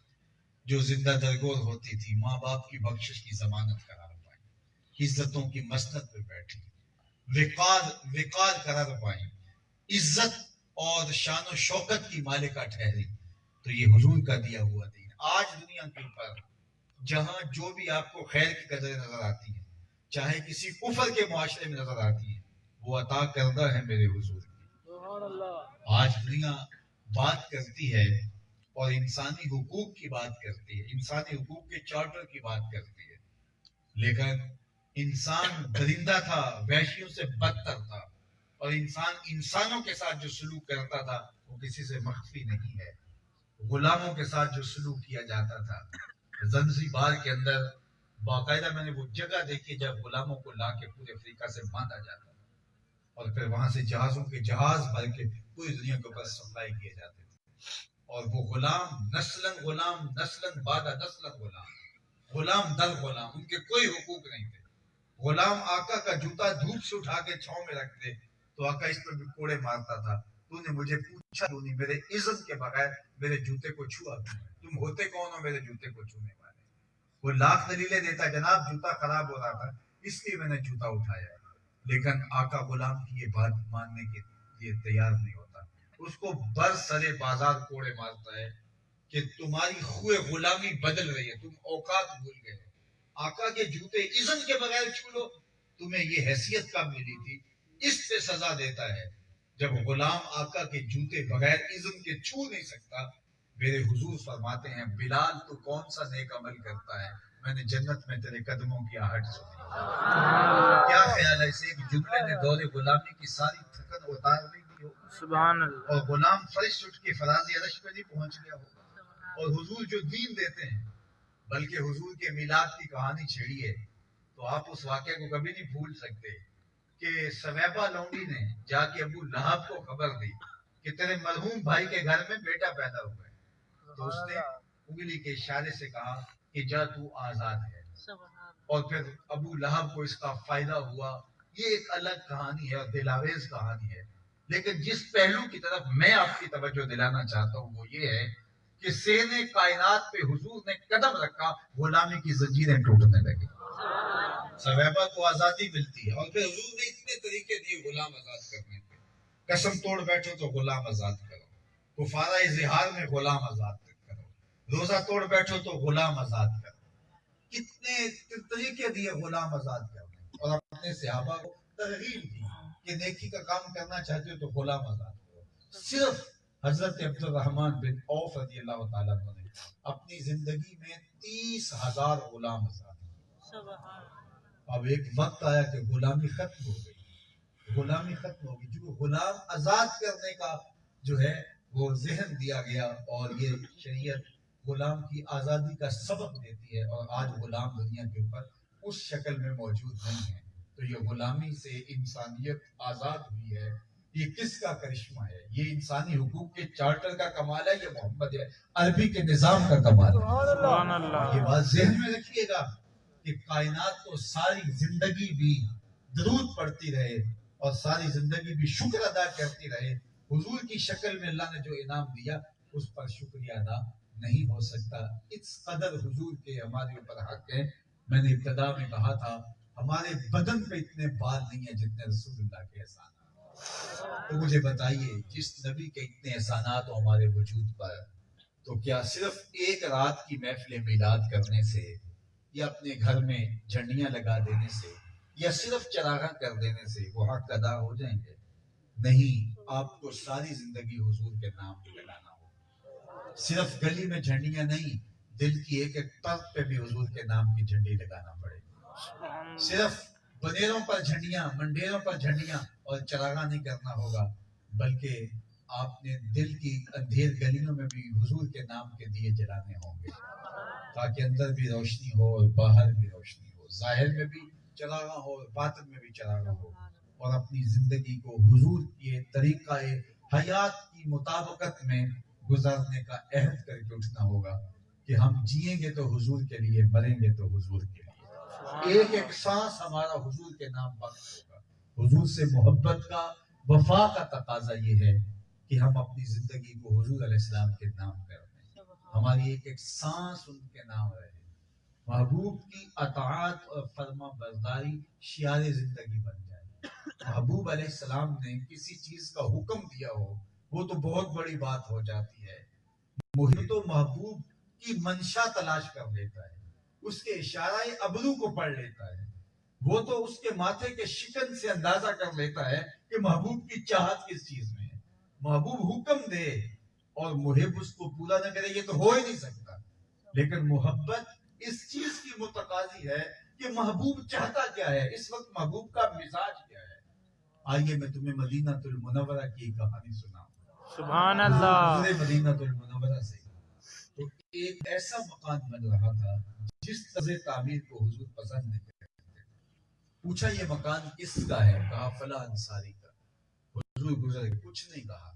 جو زندہ درگور ہوتی تھی ماں باپ کی بخشش کی ضمانت قرار پائی، عزتوں کی مسند پہ بیٹھی، وقار قرار پائی، عزت اور شان و شوکت کی مالکہ ٹھہری، تو یہ حضور کا دیا ہوا دین۔ آج دنیا کے اوپر جہاں جو بھی آپ کو خیر کی قدریں نظر آتی ہیں، چاہے کسی کفر کے معاشرے میں نظر آتی ہیں، وہ عطا کردہ ہے میرے حضور کی۔ آج دنیا بات کرتی ہے اور انسانی حقوق کی بات کرتی ہے، انسانی حقوق کے چارٹر کی بات کرتی ہے، لیکن انسان درندہ تھا، وحشیوں سے بدتر تھا، اور انسان انسانوں کے ساتھ جو سلوک کرتا تھا وہ کسی سے مخفی نہیں ہے۔ غلاموں کے ساتھ جو سلوک کیا جاتا تھا، زنزیبار کے اندر باقاعدہ میں نے وہ جگہ دیکھی جب غلاموں کو لا کے پورے افریقہ سے باندھا جاتا تھا اور پھر وہاں سے جہازوں کے جہاز بھر کے پوری دنیا کے اوپر سپلائی کیے جاتے تھے، اور وہ غلام نسلاً بعد نسلاً غلام در غلام، ان کے کوئی حقوق نہیں تھے۔ غلام آقا کا جوتا دھوپ سے اٹھا کے چھاؤں میں رکھ دے تو آقا اس پر بھی کوڑے مارتا تھا، تو نے مجھے پوچھا کیوں نہیں، میرے اذن کے بغیر میرے جوتے کو چھوا کیوں؟ تم ہوتے کون ہو میرے جوتے کو چھونے والے؟ وہ لاکھ دلیلیں دیتا جناب جوتا خراب ہو رہا تھا اس لیے میں نے جوتا اٹھایا، لیکن آقا غلام کی یہ بات ماننے کے لیے تیار نہیں ہوتا، اس کو برسر بازار کوڑے مارتا ہے کہ تمہاری خوئے غلامی بدل رہی ہے، تم اوقات بھول گئے، آقا کے جوتے اذن کے بغیر چھو لو، تمہیں یہ حیثیت کب ملی تھی؟ اس سے سزا دیتا ہے جب غلام آقا کے جوتے بغیر اذن کے چھو نہیں سکتا۔ میرے حضور فرماتے ہیں بلال تو کون سا نیک عمل کرتا ہے، میں نے جنت میں تیرے قدموں کی آہٹ سنی۔ کیا خیال ہے اسے ایک جملے نے دور غلامی کی ساری تھکن اتار نہیں دی ہو، سبحان اللہ۔ اور غلام فرش اٹھ کے فراز عرش پہ نہیں پہنچ گیا ہو، اور حضور جو دین دیتے ہیں، بلکہ حضور کے میلاد کی کہانی چھیڑی ہے تو آپ اس واقعے کو کبھی نہیں بھول سکتے کہ سویبہ لونڈی نے جا کے ابو لہب کو خبر دی کہ تیرے مرحوم بھائی کے گھر میں بیٹا پیدا ہوا ہے، تو اس نے انگلی کے اشارے سے کہا کہ جا تو آزاد ہے، اور پھر ابو لہب کو اس کا فائدہ ہوا۔ یہ ایک الگ کہانی ہے اور دلاویز کہانی ہے، لیکن جس پہلو کی طرف میں آپ کی توجہ دلانا چاہتا ہوں وہ یہ ہے کہ سینے کائنات پہ حضور نے قدم رکھا، غلامی کی زنجیریں ٹوٹنے لگی، سویبہ کو آزادی ملتی ہے، اور پھر حضور نے اتنے طریقے دیے غلام آزاد کرنے کے، قسم توڑ بیٹھو تو غلام آزاد کرو، کفارہ اظہار میں غلام آزاد کرو، روزہ توڑ بیٹھو تو غلام آزاد کرو، کتنے طریقے دیے غلام آزاد کرنے، اور اپنے صحابہ کو ترغیب دی کہ نیکی کا کام کرنا چاہتے ہو تو غلام آزاد کرو۔ صرف حضرت عبد الرحمن بن عوف رضی اللہ تعالیٰ عنہ نے اپنی زندگی میں 30,000 غلام آزاد کیے۔ اب ایک وقت آیا کہ غلامی ختم ہو گئی، غلامی ختم ہو گئی، جو غلام آزاد کرنے کا جو ہے وہ ذہن دیا گیا، اور یہ شریعت غلام کی آزادی کا سبق دیتی ہے، اور آج غلام دنیا کے اوپر اس شکل میں موجود نہیں ہے، تو یہ غلامی سے انسانیت آزاد ہوئی ہے۔ یہ کس کا کرشمہ ہے؟ یہ انسانی حقوق کے چارٹر کا کمال ہے، یہ محمد عربی کے نظام کا کمال ہے۔ سبحان اللہ۔ یہ بات ذہن میں رکھیے گا کہ کہ کائنات کو ساری زندگی بھی درود پڑھتی رہے اور ساری زندگی بھی شکر ادا کرتی رہے. حضور کی شکل میں اللہ نے جو انعام دیا اس پر شکریہ ادا نہیں ہو سکتا. اس قدر حضور کے ہمارے اوپر حق ہے. میں نے ابتدا میں کہا تھا ہمارے بدن پہ اتنے بال نہیں ہیں جتنے رسول اللہ کے احسانات. تو مجھے بتائیے جس نبی کے اتنے احسانات ہو ہمارے وجود پر، تو کیا صرف ایک رات کی محفل میلاد کرنے سے یا اپنے گھر میں جھنڈیاں لگا دینے سے یا صرف چراغاں کر دینے سے وہ حق ادا ہو جائیں گے؟ نہیں، آپ کو ساری زندگی حضور کے نام پہ لگانا ہوگا. صرف گلی میں جھنڈیاں نہیں، دل کی ایک ایک طرف پہ بھی حضور کے نام کی جھنڈی لگانا پڑے گا. صرف بنیروں پر جھنڈیاں، منڈیروں پر جھنڈیاں اور چراغاں نہیں کرنا ہوگا، بلکہ آپ نے دل کی اندھیر گلیوں میں بھی حضور کے نام کے دیے جلانے ہوں گے، تاکہ اندر بھی روشنی ہو اور باہر بھی روشنی ہو، ظاہر میں بھی چراغاں ہو اور باطن میں بھی چراغاں ہو. اور اپنی زندگی کو حضور کے طریقہ حیات کی مطابقت میں گزارنے کا عہد کر کے اٹھنا ہوگا کہ ہم جئیں گے تو حضور کے لیے، مریں گے تو حضور کے لیے. ایک ایک سانس ہمارا حضور کے نام وقف ہوگا. حضور سے محبت کا، وفا کا تقاضا یہ ہے کہ ہم اپنی زندگی کو حضور علیہ السلام کے نام کر دیں، ہماری ایک ایک سانس ان کے نام رہے. محبوب کی اطاعت اور فرما برداری شعار زندگی بن جائے. محبوب علیہ السلام نے کسی چیز کا حکم دیا ہو وہ تو بہت بڑی بات ہو جاتی ہے. محب تو محبوب کی منشا تلاش کر لیتا ہے، اس کے اشارہ ابرو کو پڑھ لیتا ہے، وہ تو اس کے ماتھے کے شکن سے اندازہ کر لیتا ہے کہ محبوب کی چاہت کس چیز میں ہے. محبوب حکم دے اور محب اس کو پورا نہ کرے یہ تو ہو ہی نہیں سکتا. لیکن محبت اس چیز کی متقاضی ہے کہ محبوب چاہتا کیا ہے، اس وقت محبوب کا مزاج کیا ہے. آئیے میں تمہیں مدینہ المنورہ کی کہانی سناؤں. سبحان اللہ. مدینہ المنورہ سے تو ایک ایسا مکان بن رہا تھا جس طرز تعمیر کو حضور پسند نہیں کرتے. پوچھا یہ مکان کس کا ہے؟ کہا فلاں انصاری کا. حضور گزر گئے، کچھ نہیں کہا.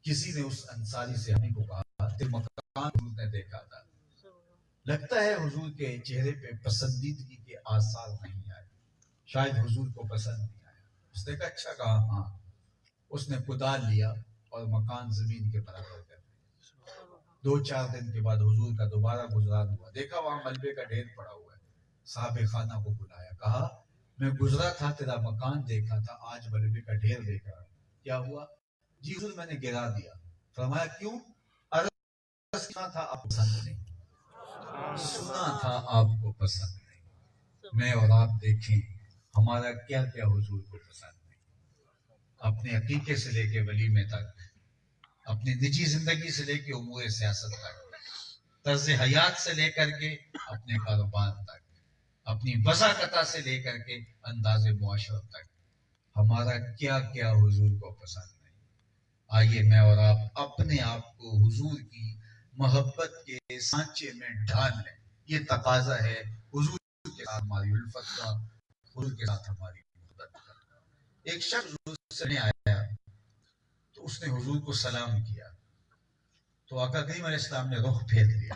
کسی نے اس انصاری سے ہمیں کو کہا کہ مکان حضور نے دیکھا تھا، لگتا ہے حضور کے چہرے پہ پسندیدگی کے آثار نہیں آئے، شاید حضور کو پسند نہیں آیا. اس نے کہا اچھا. کہا ہاں. اس نے کدال لیا اور مکان زمین کے برابر کر دیا. 2-4 دن کے بعد حضور کا دوبارہ گزران ہوا، دیکھا وہاں ملبے کا ڈھیر پڑا ہوا ہے. صاحب خانہ کو بلایا، کہا میں گزرا تھا تیرا مکان دیکھا تھا، آج ملبے کا ڈھیر دیکھ رہا. کیا ہوا؟ جی حضور میں نے گرا دیا. فرمایا کیوں؟ عرض سنا تھا آپ پسند نہیں، سنا تھا آپ کو پسند نہیں. میں اور آپ دیکھیں ہمارا کیا کیا حضور کو پسند نہیں. اپنے عقیقے سے لے کے ولیمے تک، اپنی نجی زندگی سے لے کے امور سیاست تک، طرز حیات سے لے کر کے اپنے کاروبار تک، اپنی وضاقتہ سے لے کر کے انداز معاشرت تک، ہمارا کیا کیا حضور کو پسند نہیں. آئیے میں اور آپ اپنے آپ کو حضور کی محبت کے سانچے میں ڈھال لیں. یہ تقاضا ہے حضور کے ساتھ ہماری الفت کا، حضور کے ساتھ ہماری محبت کا. ایک شخص حضور سے آیا تو اس نے حضور کو سلام کیا تو آقا کریم علیہ السلام نے رخ پھیر لیا.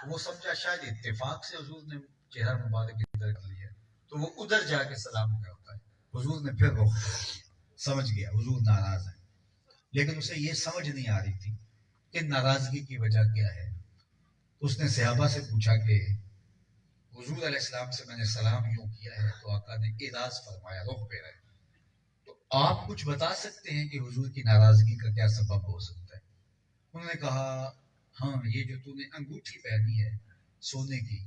وہ سمجھا شاید اتفاق سے حضور نے چہرہ مبارک ادھر کر لیا تو وہ ادھر جا کے سلام کرتا ہے. حضور نے پھر رخ پھیر لیا، سمجھ گیا حضور ناراض ہے. لیکن اسے یہ سمجھ نہیں آ رہی تھی کہ ناراضگی کی وجہ کیا ہے. اس نے صحابہ سے پوچھا کہ حضور علیہ السلام سے میں نے سلام یوں کیا ہے تو آقا نے اعراض فرمایا، رخ پھیرا ہے. تو آپ کچھ بتا سکتے ہیں کہ حضور کی ناراضگی کا کیا سبب ہو سکتا ہے؟ انہوں نے کہا ہاں یہ جو تو نے انگوٹھی پہنی ہے سونے کی،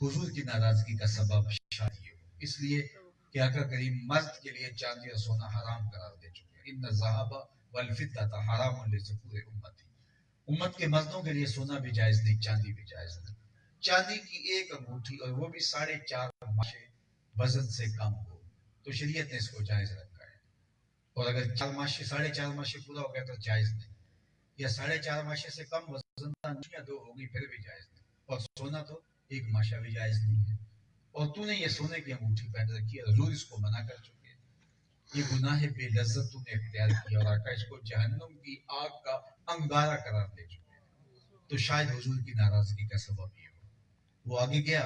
حضور کی ناراضگی کا سبب شاید یہ ہو، اس لیے کہ آقا کریم مرد کے لیے چاندی اور سونا حرام قرار دے چکے ہیں. ان الذهب والفضة حرام لذکور امتی. امت کے مردوں کے لیے سونا بھی جائز نہیں، چاندی بھی جائز نہیں. چاندی کی ایک انگوٹھی اور وہ بھی 4.5 ماشے وزن سے کم ہو تو شریعت نے اس کو جائز رکھا ہے. اور اگر 4.5 ماشے پورا ہو گیا تو جائز نہیں، یا 4.5 ماشے سے کم وزن انگوٹھیاں 2 ہوگی پھر بھی جائز نہیں. اور سونا تو 1 ماشا بھی جائز نہیں ہے. اور تو نے یہ سونے کی انگوٹھی پہن رکھی ہے، حضور اس کو منع کر چکے ہیں. یہ گناہ بے لذت تم نے اختیار کیا اور آقا اس کو جہنم کی آگ کا انگارہ قرار دے چکے ہیں. تو شاید حضور کی ناراضگی کا سبب یہ ہو. وہ آگے گیا،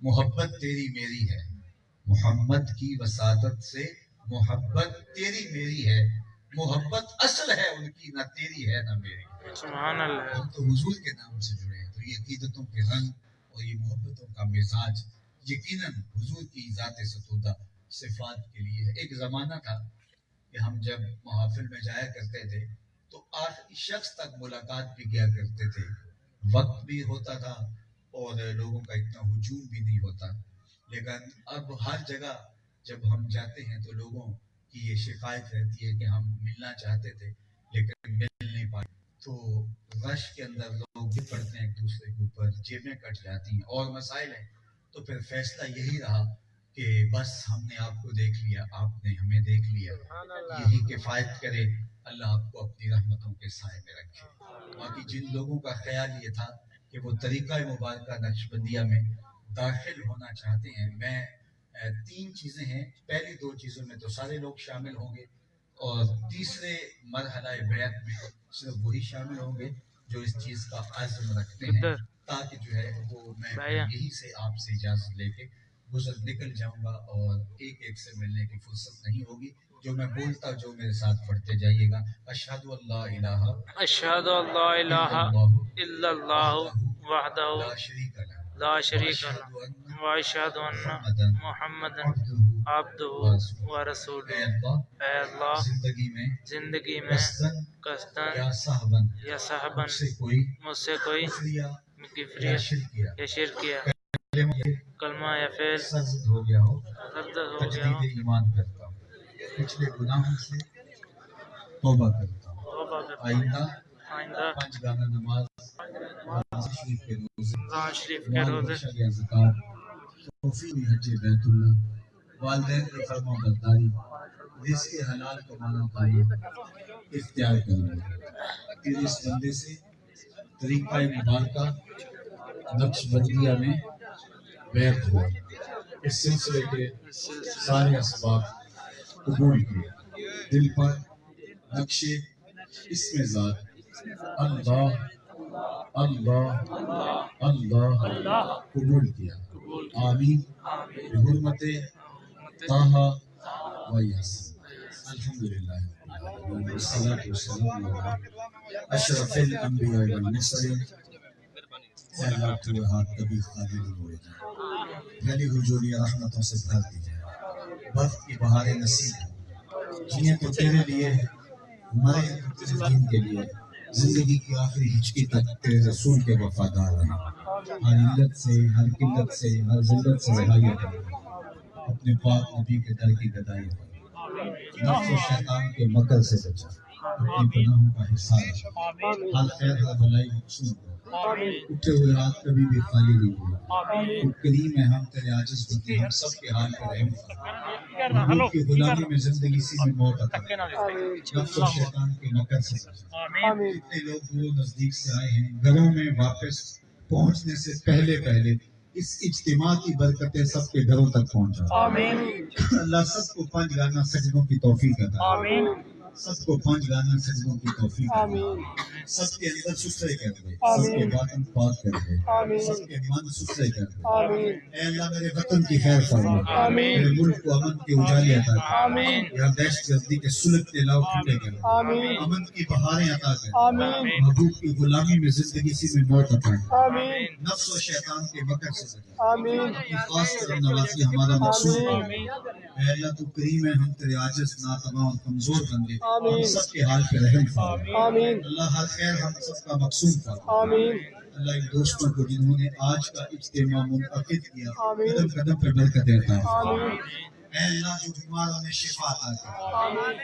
محبت تیری میری ہے، محمد کی وساطت سے محبت تیری میری ہے، محبت اصل ہے ان کی، نہ تیری ہے نہ میری۔ سبحان اللہ۔ ہم تو حضور کے نام سے جڑے ہیں، تو یہ عقیدتوں کے رنگ اور یہ محبتوں کا مزاج یقیناً حضور کی ذات ستودہ صفات کے لیے ہے۔ ایک زمانہ تھا کہ ہم جب محافل میں جایا کرتے تھے تو آخری شخص تک ملاقات بھی کیا کرتے تھے، وقت بھی ہوتا تھا اور لوگوں کا اتنا ہجوم بھی نہیں ہوتا، لیکن اب ہر جگہ جب ہم جاتے ہیں تو لوگوں کی یہ شکایت رہتی ہے کہ ہم ملنا چاہتے تھے لیکن مل نہیں پائے، تو رش کے اندر لوگ بھی پڑتے ہیں ایک دوسرے کے اوپر، جیبیں کٹ جاتی ہیں اور مسائل ہیں، تو پھر فیصلہ یہی رہا کہ بس ہم نے آپ کو دیکھ لیا، آپ نے ہمیں دیکھ لیا، یہی کفایت کرے، اللہ آپ کو اپنی رحمتوں کے سائے میں رکھے۔ باقی جن لوگوں کا خیال یہ تھا کہ وہ طریقہ مبارکہ نقشبندیہ میں داخل ہونا چاہتے ہیں، میں 3 چیزیں ہیں، پہلی 2 چیزوں میں تو سارے لوگ شامل ہوں گے اور تیسرے مرحلہ بیعت میں صرف وہی شامل ہوں گے جو اس چیز کا عزم رکھتے ہیں، تاکہ جو ہے وہ میں یہی سے آپ سے اجازت لے کے نکل جاؤں گا اور ایک ایک سے ملنے کی فرصت نہیں ہوگی، جو میں بولتا جو میرے ساتھ پڑھتے جائیے گا۔ اشہد اللہ الہ اشہد اللہ الہ الا اللہ وحدہ لا شریک لہ لا شریک لہ واشہد ان محمد عبدہ ورسولہ۔ اے اللہ زندگی میں قصداً یا صحباً مجھ سے کوئی غفریت یا شرک کیا، کلمہ یا فعل سرزد ہو گیا ہو، تجدید تجدید ایمان کرتا ہوں، پچھلے گناہوں سے توبہ کرتا ہوں، آئندہ 5 گانا نماز، رمضان شریف کے روزے، رمضان شریف کے روزے، یا زکات، توفیق حج بیت اللہ، والدین کی فرما برداری، رزق حلال کمانا پائی اختیار کروں گا۔ پھر اس بندے سے طریقہ مبارکہ نقش بندیہ میں بیعت ہوا، اس سلسلے کے سارے اسباب قبول کیے، دل پر نقش اسم ذات اللہ اللہ اللہ قبول کیا۔ آمین بحرمت طہ و یاسین۔ الحمدللہ والصلاة والسلام علی اشرف الانبیاء والمرسلین۔ اے اللہ تو ہاتھ کبھی خالی نہیں ہوئے گا، پھیلی حجوری رحمتوں سے بھر دیجئے، وقت کی بہاریں نصیب ہوں، جنہیں تو تیرے لیے، مرے تیرے دین کے لیے، زندگی کی آخری ہچکی تک تیرے رسول کے وفادار رہیں، ہر علت سے، ہر قلت سے، ہر ذلت سے رہائی عطا فرما، اپنے پاک نبی کے در کی گدائی فرما، نفس و شیطان کے مکر سے بچا، اپنی گناہوں کا حصہ رکھا، ہر خیر ہر بلائی مقصود ہو، اٹھے ہوئے ہاتھ کبھی بھی خالی نہیں ہوئے، تو کریم ہے ہم تیرے عاجز بندے، ہم سب کے حال پر رحم فرما، محبوب کی غلامی میں زندگی سی میں موت عطا فرما، نفس و شیطان کے مکر سے بچا۔ کتنے لوگ دور نزدیک سے آئے ہیں، گھروں میں واپس پہنچنے سے پہلے اس اجتماع کی برکتیں سب کے گھروں تک پہنچا، اللہ سب کو 5 گانا سجدوں کی توفیق عطا فرما، سب کو 5 گانا سجدوں کی توفیق عطا فرما، سب کے اندر ستھرے کر دے، سب کے باطن پاک کر دے، سب کے من ستھرے کر دے۔ اے اللہ میرے وطن کی خیر فرما، میرے ملک کو امن کے اجالے عطا کر، یا دہشت گردی کے سلگتے لاؤ ٹھنڈے کر، امن کی بہاریں عطا کر، محبوب کی غلامی میں زندگی سی میں موت عطا کر، نفس و شیطان کے مکر سے بچا، اپنی خاص کرم نوازی ہمارا مقصود ہے۔ اے اللہ تو کریم ہے ہم تیرے عاجز ناتواں اور کمزور بندے، ہم سب کے حال پہ رحم فرما، اللہ ہر خیر ہم سب کا مقصود فرما، اللہ ان دوستوں کو جنہوں نے آج کا اجتماع منعقد کیا، قدم قدم پہ برکت عطا فرما، اے اللہ جو بیماروں نے شفا عطا کر،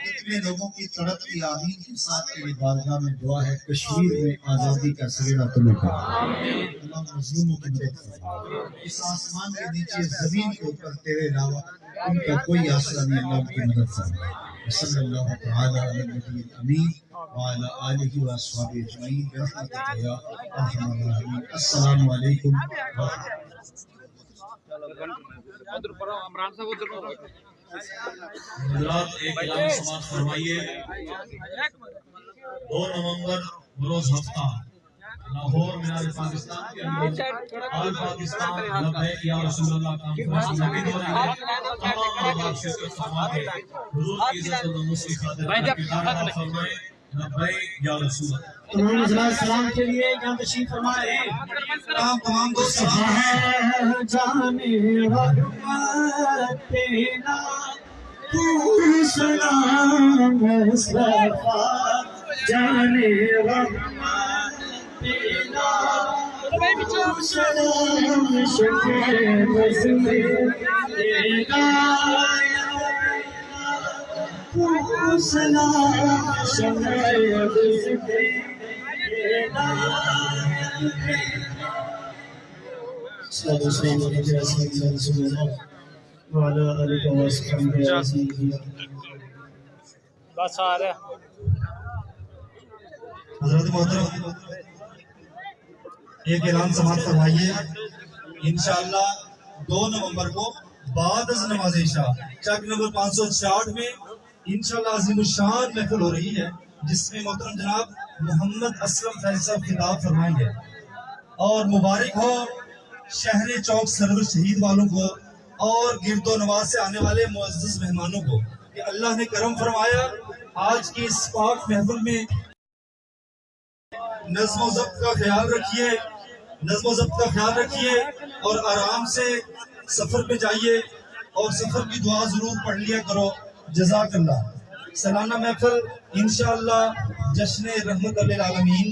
اتنے لوگوں کی تڑپ کی آمین کے ساتھ تیری بارگاہ میں دعا ہے، کشمیر میں آزادی کا سویرا طلوع کر، اللہ مظلوموں کی مدد فرما، اس آسمان کے نیچے زمین کے اوپر تیرے علاوہ ان کا کوئی آسرا نہیں، اللہ ان کی مدد فرما، صلی اللہ تعالی علی النبی الامین وعلی آلہ و اصحابہ اجمعین برحمتک یا ارحم الراحمین۔ السلام علیکم ورحمۃ حضرات ایک اعلان سماعت فرمائیے، 2 نومبر بروز ہفتہ لاہور مینار پاکستان کے اندر آل پاکستان لبیک یا رسول اللہ کانفرنس منعقد ہو رہی ہے. تمام احباب شرکت فرما کے حضور کی عزت و ناموس کی خاطر اپنا کردار ادا فرمائیں. لبیک یا رسول اللہ. تمام حضرات سلام کے لیے یہاں تشریف فرمائے. تمام دوستوں جانے رحمت تیرا تو سلام مصطفیٰ جانے رحمت تیرا تو سلام شفیع تیرا تو سلام شفیع صلى الله عليه وسلم وعلى آله وصحبه أجمعين. بس آ رہا ہے. حضرت محترم ایک اعلان سماعت فرمائیے. انشاءاللہ 2 نومبر کو بعد از نماز عشاء چک نمبر 566 میں انشاءاللہ عظیم الشان محفل ہو رہی ہے، جس میں محترم جناب محمد اسلم فیض صاحب خطاب فرمائیں گے. اور مبارک ہو شہر چوک سرور شہید والوں کو اور گرد و نواز سے آنے والے معزز مہمانوں کو کہ اللہ نے کرم فرمایا. آج کی اس پاک محفل میں نظم و ضبط کا خیال رکھیے اور آرام سے سفر پہ جائیے اور سفر کی دعا ضرور پڑھ لیا کرو. جزاک اللہ. سالانہ محفل انشاءاللہ جشن رحمت للعالمین